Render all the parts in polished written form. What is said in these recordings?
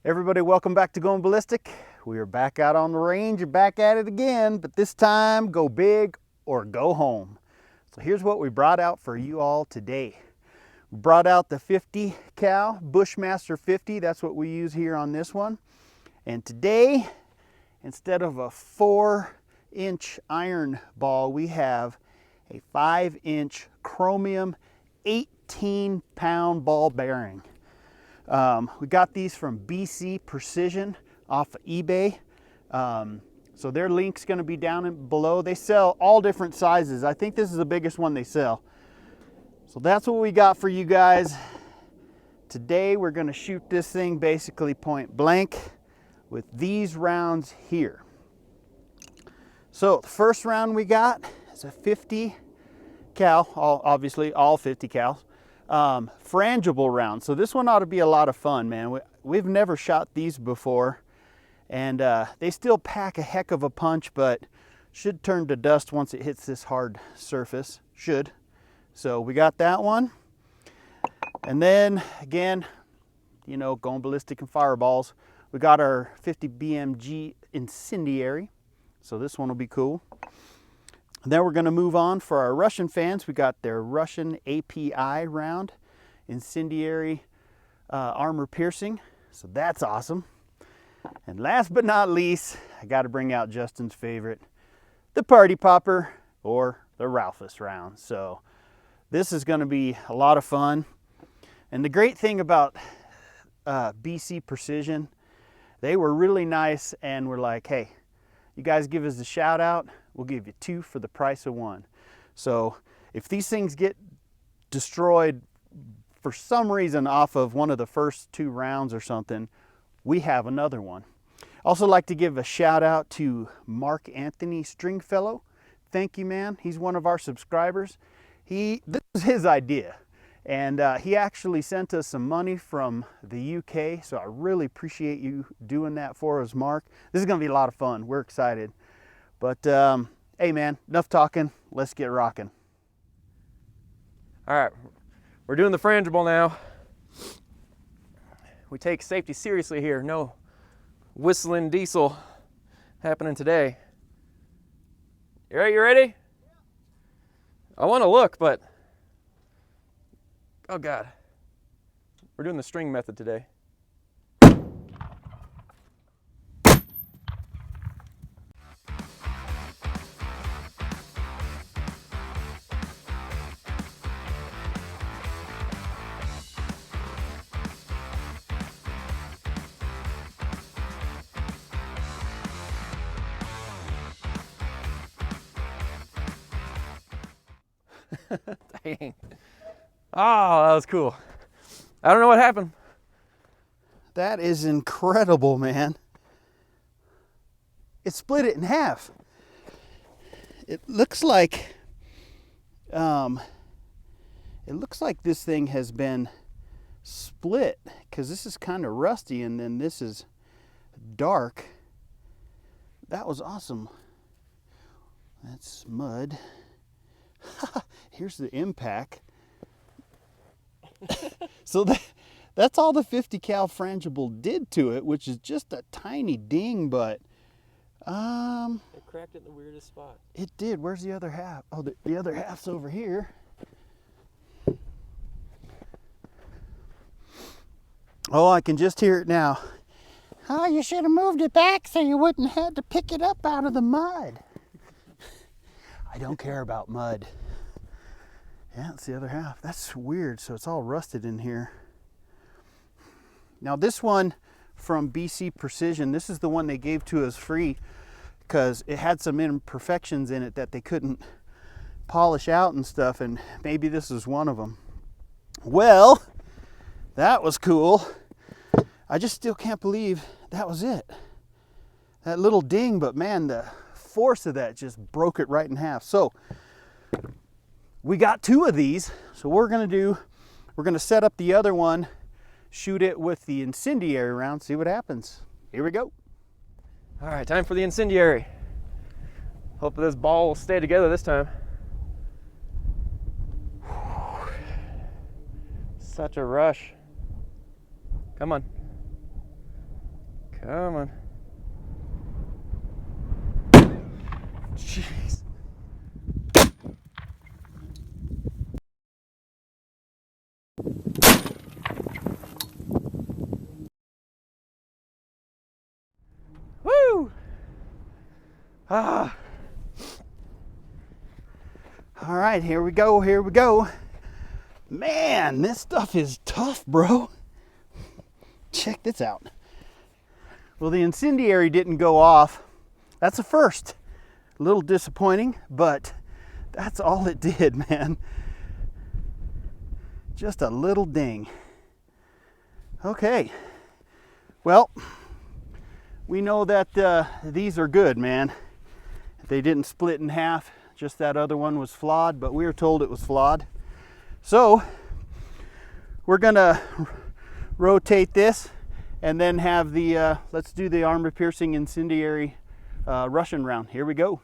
Everybody, welcome back to Going Ballistic. We are back out on the range and back at it again, but this time go big or go home. So here's what we brought out for you all today. We brought out the 50 cal Bushmaster 50. That's what we use here on this one. And today, instead of a 4-inch iron ball, we have a 5-inch chromium 18-pound ball bearing. We got these from BC Precision off of eBay. So their link's going to be down below. They sell all different sizes. I think this is the biggest one they sell. So that's what we got for you guys. Today we're going to shoot this thing basically point blank with these rounds here. So the first round we got is a 50 cal, obviously all 50 cals. Frangible round. So this one ought to be a lot of fun, man. We've never shot these before, and they still pack a heck of a punch, but should turn to dust once it hits this hard surface. Should. So we got that one. And then again, you know, going ballistic and fireballs, we got our 50 BMG incendiary. So this one will be cool. And then we're going to move on for our Russian fans. We got their Russian API round, incendiary armor piercing. So that's awesome. And last but not least, I got to bring out Justin's favorite, the party popper or the Ralphus round. So this is going to be a lot of fun. And the great thing about BC Precision, they were really nice and were like, hey, you guys give us a shout out, we'll give you 2 for the price of 1. So if these things get destroyed for some reason off of one of the first 2 rounds or something, we have another one. Also like to give a shout out to Mark Anthony Stringfellow. Thank you, man. He's one of our subscribers. This is his idea. And he actually sent us some money from the UK, so I really appreciate you doing that for us, Mark. This is going to be a lot of fun. We're excited. But, hey, man, enough talking. Let's get rocking. All right, we're doing the frangible now. We take safety seriously here. No whistling diesel happening today. You ready? I want to look, but... oh God, we're doing the string method today. Dang. Oh, that was cool. I don't know what happened. That is incredible, man. It split it in half. It looks like this thing has been split because this is kind of rusty and then this is dark. That was awesome. That's mud. Here's the impact. So that's all the 50 cal frangible did to it, which is just a tiny ding, but It cracked it in the weirdest spot. it did. Where's the other half? Oh, the other half's over here. Oh, I can just hear it now. Oh, you should have moved it back so you wouldn't have had to pick it up out of the mud. I don't care about mud. Yeah, that's the other half. That's weird. So it's all rusted in here. Now this one from BC Precision, this is the one they gave to us free because it had some imperfections in it that they couldn't polish out and stuff, and maybe this is one of them. Well, that was cool. I just still can't believe that was it. That little ding, but man, the force of that just broke it right in half. So we got 2 of these. So what we're gonna set up the other one, shoot it with the incendiary round, see what happens. Here we go. All right, time for the incendiary. Hope this ball will stay together this time. Such a rush. Come on. Come on. Jeez. Woo! Ah. All right, here we go, here we go. Man, this stuff is tough, bro. Check this out. Well, the incendiary didn't go off. That's a first. A little disappointing, but that's all it did, man. Just a little ding. Okay. Well, we know that these are good, man. They didn't split in half. Just that other one was flawed, but we were told it was flawed. So we're gonna rotate this and then have the, let's do the armor piercing incendiary Russian round. Here we go.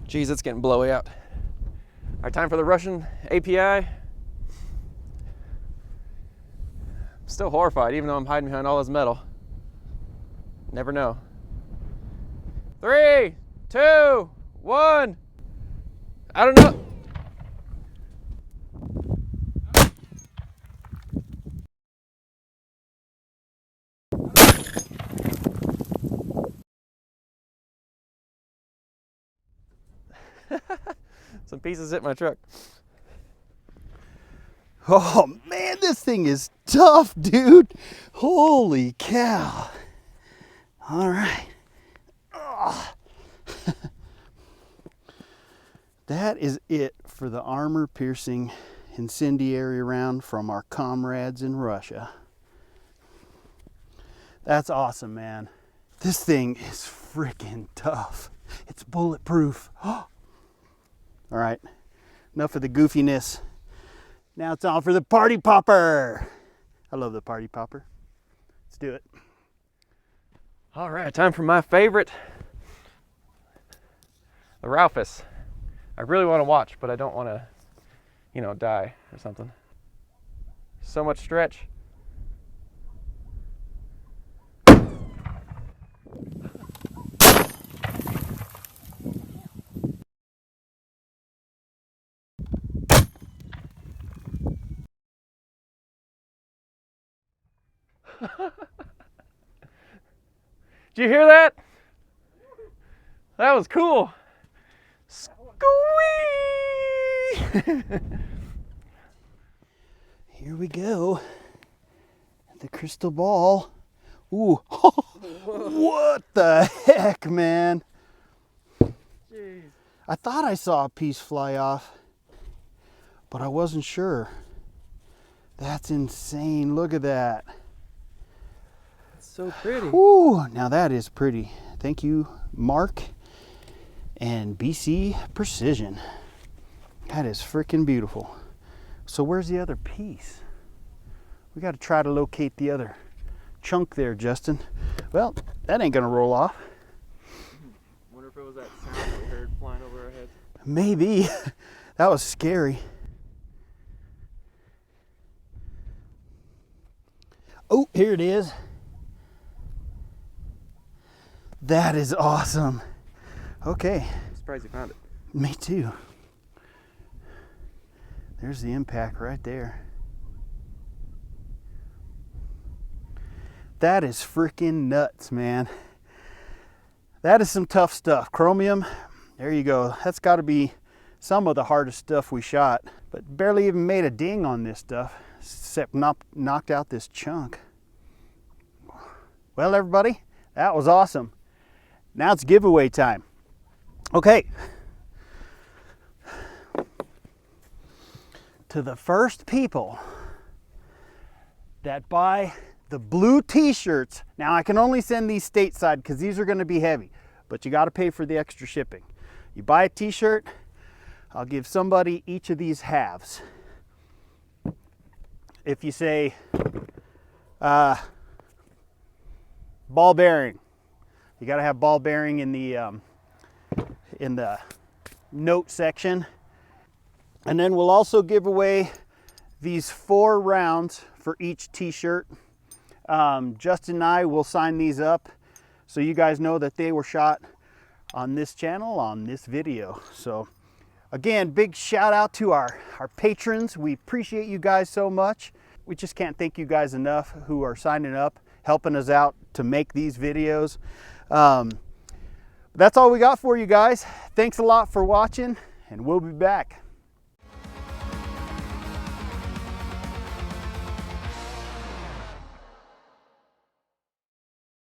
Geez, it's getting blowy out. All right, time for the Russian API. I'm still horrified, even though I'm hiding behind all this metal. Never know. 3, 2, 1. I don't know. Some pieces hit my truck. Oh man, this thing is tough, dude. Holy cow. All right. Oh. That is it for the armor piercing incendiary round from our comrades in Russia. That's awesome, man. This thing is freaking tough. It's bulletproof. All right, enough of the goofiness. Now it's on for the party popper. I love the party popper. Let's do it. All right, time for my favorite, the Ralphus. I really want to watch, but I don't want to, you know, die or something. So much stretch. Did you hear that? That was cool. Squee! Here we go. The crystal ball. Ooh. What the heck, man? Jeez. I thought I saw a piece fly off, but I wasn't sure. That's insane. Look at that. It's so pretty. Ooh, now that is pretty. Thank you, Mark and BC Precision. That is freaking beautiful. So where's the other piece? We got to try to locate the other chunk there, Justin. Well, that ain't gonna roll off. Wonder if it was that sound that we heard flying over our heads. Maybe. That was scary. Oh, here it is. That is awesome. Okay. I'm surprised you found it. Me too. There's the impact right there. That is freaking nuts, man. That is some tough stuff. Chromium, there you go. That's got to be some of the hardest stuff we shot, but barely even made a ding on this stuff, except knocked out this chunk. Well, everybody, that was awesome. Now it's giveaway time. Okay. To the first people that buy the blue t-shirts. Now I can only send these stateside because these are going to be heavy, but you got to pay for the extra shipping. You buy a t-shirt, I'll give somebody each of these halves. If you say ball bearing, you got to have ball bearing in the note section. And then we'll also give away these 4 rounds for each t-shirt. Justin and I will sign these up so you guys know that they were shot on this channel, on this video. So again, big shout out to our patrons. We appreciate you guys so much. We just can't thank you guys enough who are signing up, helping us out to make these videos. That's all we got for you guys. Thanks a lot for watching, and we'll be back.